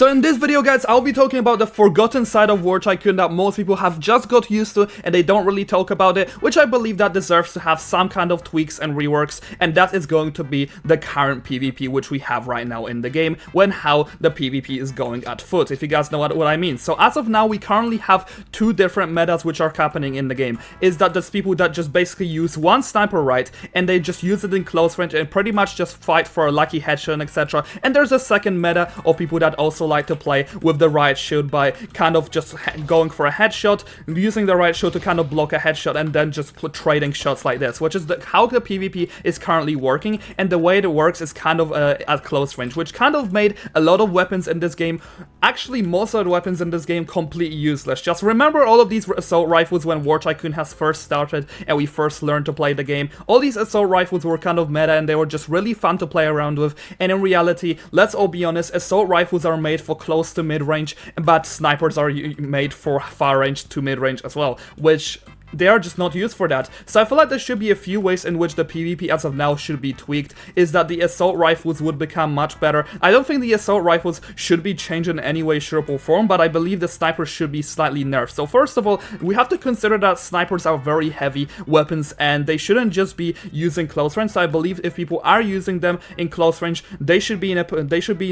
So in this video, guys, I'll be talking about the forgotten side of War Tycoon that most people have just got used to and they don't really talk about it, which I believe that deserves to have some kind of tweaks and reworks, and that is going to be the current PvP which we have right now in the game, when how the PvP is going at foot, if you guys know what I mean. So as of now, we currently have two different metas which are happening in the game. Is that there's people that just basically use one sniper right, and they just use it in close range and pretty much just fight for a lucky headshot, etc. And there's a second meta of people that also like to play with the right shield by kind of just going for a headshot, using the right shield to kind of block a headshot, and then just trading shots like this, which is how the PvP is currently working. And the way it works is kind of at close range, which kind of made a lot of weapons in this game, actually most of the weapons in this game, completely useless. Just remember all of these assault rifles when War Tycoon has first started and we first learned to play the game. All these assault rifles were kind of meta and they were just really fun to play around with, and in reality, let's all be honest, assault rifles are made for close to mid-range, but snipers are made for far range to mid-range as well, which they are just not used for that. So I feel like there should be a few ways in which the PvP as of now should be tweaked, is that the assault rifles would become much better. I don't think the assault rifles should be changed in any way, shape or form, but I believe the snipers should be slightly nerfed. So first of all, we have to consider that snipers are very heavy weapons and they shouldn't just be using close range. So I believe if people are using them in close range, they should be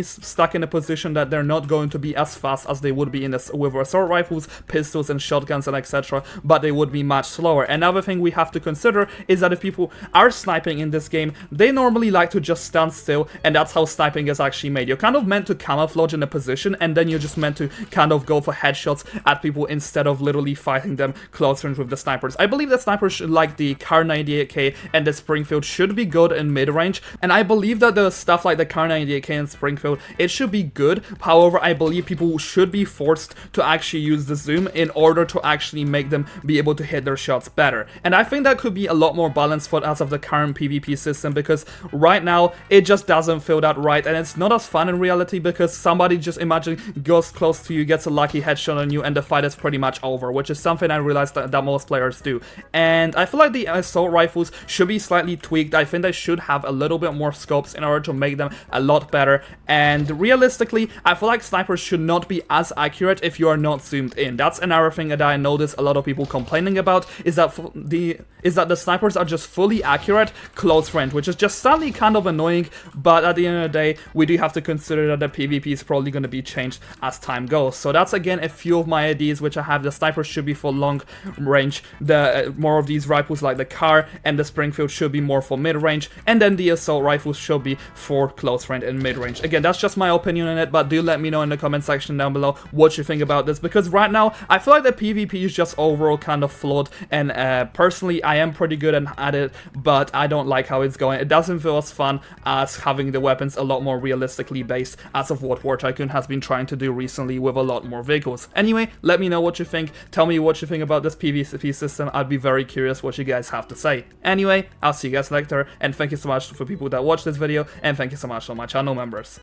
stuck in a position that they're not going to be as fast as they would be in with assault rifles, pistols and shotguns and etc, but they would be much slower. Another thing we have to consider is that if people are sniping in this game, they normally like to just stand still, and that's how sniping is actually made. You're kind of meant to camouflage in a position, and then you're just meant to kind of go for headshots at people instead of literally fighting them close range with the snipers. I believe that snipers like the Kar 98K and the Springfield should be good in mid-range, and I believe that the stuff like the Kar 98K and Springfield, it should be good. However, I believe people should be forced to actually use the zoom in order to actually make them be able to hit their shots better. And I think that could be a lot more balanced for as of the current PvP system, because right now it just doesn't feel that right, and it's not as fun in reality, because somebody just imagine goes close to you, gets a lucky headshot on you, and the fight is pretty much over, which is something I realized that most players do. And I feel like the assault rifles should be slightly tweaked. I think they should have a little bit more scopes in order to make them a lot better. And realistically, I feel like snipers should not be as accurate if you are not zoomed in. That's another thing that I noticed a lot of people complaining about, is that the snipers are just fully accurate close range, which is just slightly kind of annoying. But at the end of the day, we do have to consider that the PvP is probably going to be changed as time goes. So that's again a few of my ideas which I have. The snipers should be for long range, the more of these rifles like the Kar and the Springfield should be more for mid range, and then the assault rifles should be for close range and mid range. Again, that's just my opinion on it, but do let me know in the comment section down below what you think about this, because right now I feel like the PvP is just overall kind of flawed. And personally, I am pretty good at it, but I don't like how it's going. It doesn't feel as fun as having the weapons a lot more realistically based, as of what War Tycoon has been trying to do recently with a lot more vehicles. Anyway, let me know what you think. Tell me what you think about this PvP system. I'd be very curious what you guys have to say. Anyway, I'll see you guys later, and thank you so much for people that watched this video, and thank you so much for my channel members.